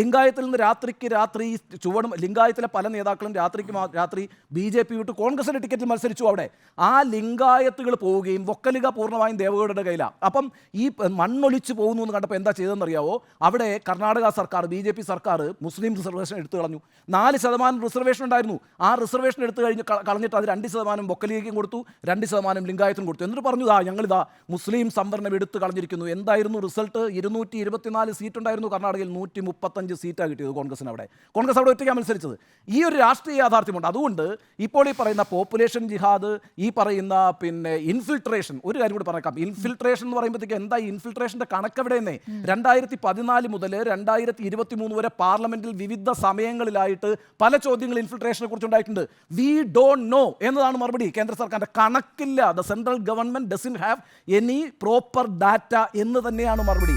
ലിംഗായത്തിൽ നിന്ന് രാത്രിക്ക് രാത്രി ചുവടും ലിംഗായത്തിലെ പല നേതാക്കളും രാത്രി BJP വിട്ട് കോൺഗ്രസിൻ്റെ ടിക്കറ്റിൽ മത്സരിച്ചു. അവിടെ ആ ലിംഗായത്തുകൾ പോവുകയും വൊക്കലിക പൂർണ്ണമായും ദേവഗൌഡയുടെ കയ്യിലാണ്. അപ്പം ഈ മണ്ണൊലിച്ച് പോകുന്നു എന്ന് കണ്ടപ്പോൾ എന്താ ചെയ്തതെന്നറിയാവോ? അവിടെ കർണാടക സർക്കാർ BJP സർക്കാർ മുസ്ലിം റിസർവേഷൻ എടുത്തു കളഞ്ഞു. 4% റിസർവേഷൻ ഉണ്ടായിരുന്നു. ആ റിസർവേഷൻ എടുത്തു കളഞ്ഞിട്ട് അത് 2% വൊക്കലിഗയ്ക്കും കൊടുത്തു, 2% ലിംഗായത്തിനും കൊടുത്തു. എന്നിട്ട് പറഞ്ഞു ഞങ്ങളിതാ മുസ്ലിം സംവരണം എടുത്തു കളഞ്ഞിരിക്കുന്നു. എന്തായിരുന്നു റിസൾട്ട്? 224 സീറ്റ് ഉണ്ടായിരുന്നു കർണാടകയിൽ, 135 സീറ്റാണ് കിട്ടിയത് കോൺഗ്രസിന്. കോൺഗ്രസ് അവിടെ ഒറ്റയ്ക്കാണ് മത്സരിച്ചത്. ഈ ഒരു രാഷ്ട്രീയ യാഥാർത്ഥ്യമുണ്ട്. അതുകൊണ്ട് ഇപ്പോൾ ഈ പറയുന്ന പോപ്പുലേഷൻ ജിഹാദ്, ഈ പറയുന്ന ഇൻഫിൽട്രേഷൻ, ഒരു കാര്യം കൂടി പറഞ്ഞേക്കാം. ഇൻഫിൽട്രേഷൻ എന്ന് പറയുമ്പോഴത്തേക്ക് എന്താ ഈ ഇൻഫിൽട്രേഷൻ്റെ കണക്കെവിടെയെന്നേ? 2014 മുതൽ 2023 വരെ പാർലമെന്റിൽ വിവിധ സമയങ്ങളിലായിട്ട് പല ചോദ്യങ്ങൾ ഇൻഫിൽട്രേഷനെ കുറിച്ച് ഉണ്ടായിട്ടുണ്ട്. വി ഡോണ്ട് നോ എന്നതാണ് മറുപടി. കേന്ദ്ര സർക്കാരിൻ്റെ കണക്കില്ല. The central government doesn't have any proper data എന്ന് തന്നെയാണ് മറുപടി.